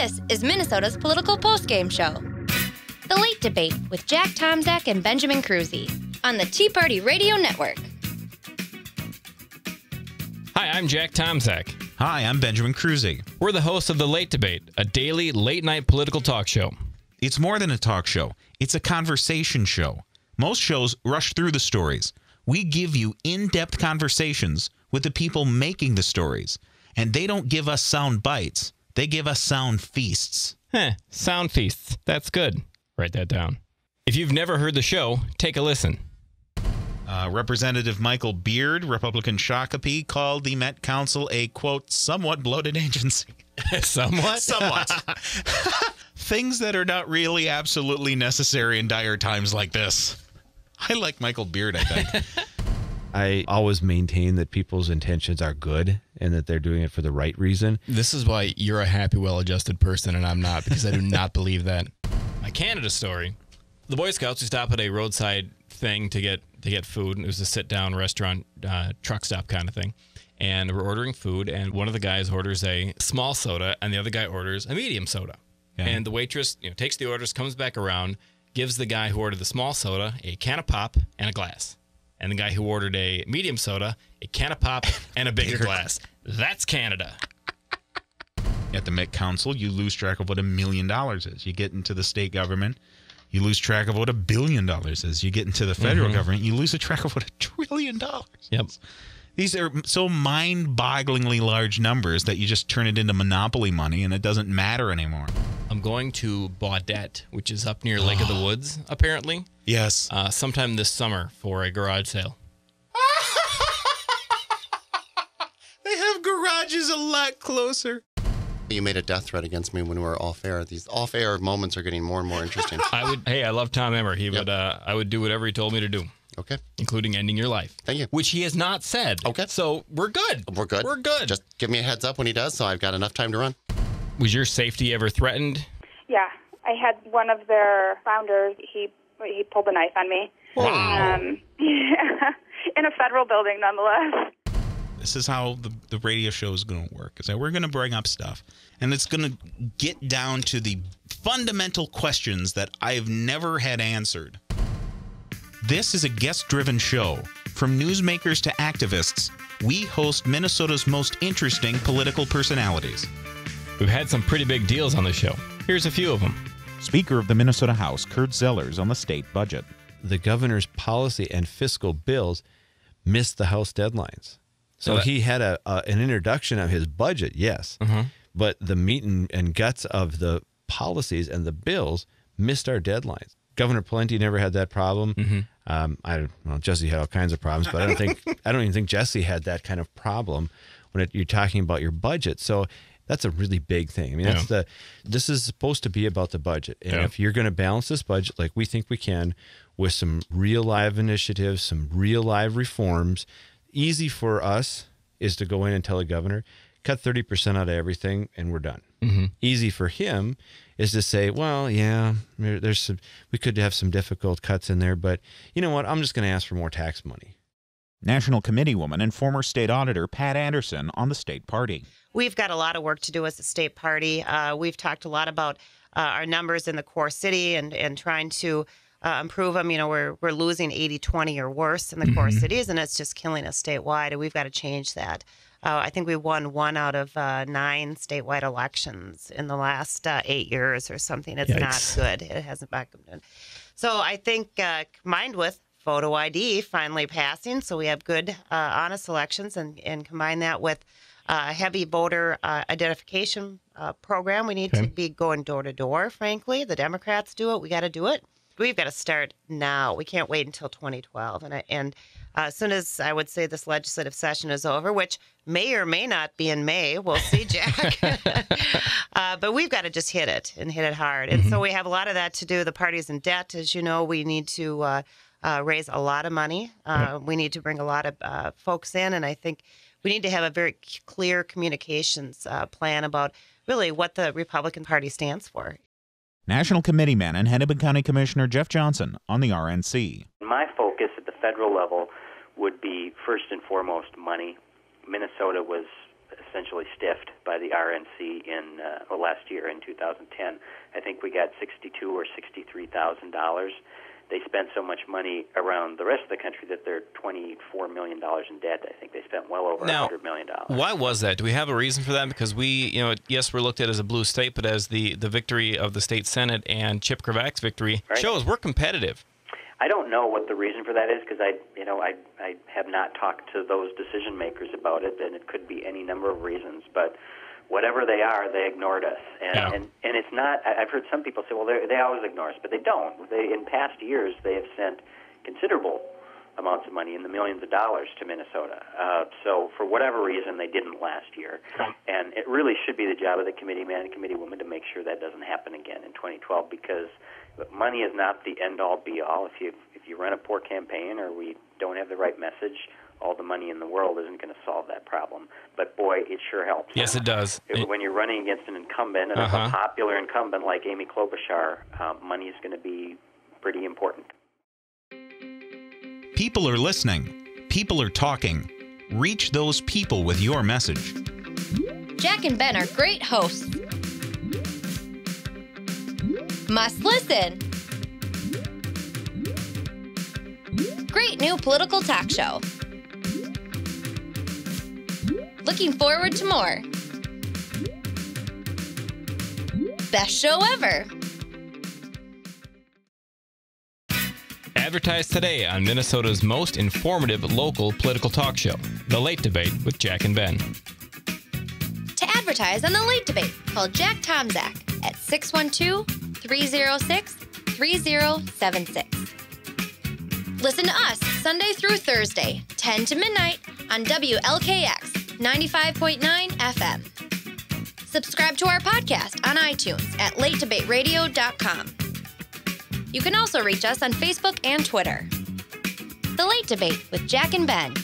This is Minnesota's political postgame show, The Late Debate with Jack Tomczak and Benjamin Cruzy on the Tea Party Radio Network. Hi, I'm Jack Tomczak. Hi, I'm Benjamin Cruzy. We're the hosts of The Late Debate, a daily late-night political talk show. It's more than a talk show. It's a conversation show. Most shows rush through the stories. We give you in-depth conversations with the people making the stories. And they don't give us sound bites. They give us sound feasts. Sound feasts. That's good. Write that down. If you've never heard the show, take a listen. Representative Michael Beard, Republican Shakopee, called the Met Council a, quote, somewhat bloated agency. Somewhat? Somewhat. Things that are not really absolutely necessary in dire times like this. I like Michael Beard, I think. I always maintain that people's intentions are good and that they're doing it for the right reason. This is why you're a happy, well-adjusted person and I'm not, because I do not believe that. My Canada story. The Boy Scouts, we stop at a roadside thing to get food. And it was a sit-down restaurant, truck stop kind of thing. And we're ordering food, and one of the guys orders a small soda, and the other guy orders a medium soda. Okay. And the waitress takes the orders, comes back around, gives the guy who ordered the small soda a can of pop and a glass. And the guy who ordered a medium soda, a can of pop, and a bigger glass. That's Canada. At the Met Council, you lose track of what $1 million is. You get into the state government, you lose track of what $1 billion is. You get into the federal government, you lose track of what $1 trillion. Yep. These are so mind-bogglingly large numbers that you just turn it into monopoly money and it doesn't matter anymore. I'm going to Baudette, which is up near Lake of the Woods, apparently. Yes. Sometime this summer for a garage sale. They have garages a lot closer. You made a death threat against me when we were off-air. These off-air moments are getting more and more interesting. I love Tom Emmer. I would do whatever he told me to do. Okay. Including ending your life. Thank you. Which he has not said. Okay. So we're good. We're good. We're good. Just give me a heads up when he does, so I've got enough time to run. Was your safety ever threatened? Yeah. I had one of their founders, he pulled a knife on me. Wow. In a federal building, nonetheless. This is how the radio show is going to work. Is that we're going to bring up stuff, and it's going to get down to the fundamental questions that I've never had answered. This is a guest-driven show. From newsmakers to activists, we host Minnesota's most interesting political personalities. We've had some pretty big deals on the show. Here's a few of them. Speaker of the Minnesota House, Kurt Zellers, on the state budget. The governor's policy and fiscal bills missed the House deadlines. So he had an introduction of his budget, yes, but the meat and guts of the policies and the bills missed our deadlines. Governor Pawlenty never had that problem. Jesse had all kinds of problems, but I don't even think Jesse had that kind of problem when you're talking about your budget. So that's a really big thing. I mean, this is supposed to be about the budget. And if you're going to balance this budget like we think we can with some real live initiatives, some real live reforms, easy for us is to go in and tell the governor, cut 30% out of everything and we're done. Easy for him is to say, well, yeah, we could have some difficult cuts in there, but you know what? I'm just going to ask for more tax money. National Committeewoman and former state auditor Pat Anderson on the state party. We've got a lot of work to do as a state party. We've talked a lot about our numbers in the core city and trying to improve them. We're losing 80-20 or worse in the core cities, and it's just killing us statewide, and we've got to change that. I think we won 1 out of 9 statewide elections in the last 8 years or something. It's not good. It hasn't been good. So I think combined with photo ID finally passing, so we have good, honest elections, and combine that with a heavy voter identification program. We need to be going door to door, frankly. The Democrats do it. We got to do it. We've got to start now. We can't wait until 2012. And as soon as I would say this legislative session is over, which may or may not be in May, we'll see, Jack. But we've got to just hit it hard. And so we have a lot of that to do. The party's in debt. As you know, we need to raise a lot of money. We need to bring a lot of folks in. And I think we need to have a very clear communications plan about really what the Republican Party stands for. National Committeeman and Hennepin County Commissioner Jeff Johnson on the RNC. My focus at the federal level would be first and foremost money. Minnesota was essentially stiffed by the RNC in last year in 2010. I think we got $62,000 or $63,000. They spent so much money around the rest of the country that they're $24 million in debt. I think they spent well over $100 million. Why was that? Do we have a reason for that? Because we, yes, we're looked at as a blue state, but as the victory of the state Senate and Chip Kravac's victory shows, we're competitive. I don't know what the reason for that is because I have not talked to those decision makers about it, and it could be any number of reasons. But whatever they are, they ignored us, and it's not. I've heard some people say, well, they always ignore us, but they don't. In past years, they have sent considerable amounts of money in the millions of dollars to Minnesota. So for whatever reason, they didn't last year, and it really should be the job of the committee man and committee woman to make sure that doesn't happen again in 2012 because money is not the end-all, be-all. If you run a poor campaign or we don't have the right message, all the money in the world isn't going to solve that problem. But, boy, it sure helps. Yes, it does. When you're running against an incumbent, and a popular incumbent like Amy Klobuchar, money is going to be pretty important. People are listening. People are talking. Reach those people with your message. Jack and Ben are great hosts. Must listen. Great new political talk show. Looking forward to more. Best show ever. Advertise today on Minnesota's most informative local political talk show, The Late Debate with Jack and Ben. To advertise on The Late Debate, call Jack Tomczak at 612-306-3076. Listen to us Sunday through Thursday, 10 to midnight on WLKX 95.9 FM. Subscribe to our podcast on iTunes at latedebateradio.com. You can also reach us on Facebook and Twitter. The Late Debate with Jack and Ben.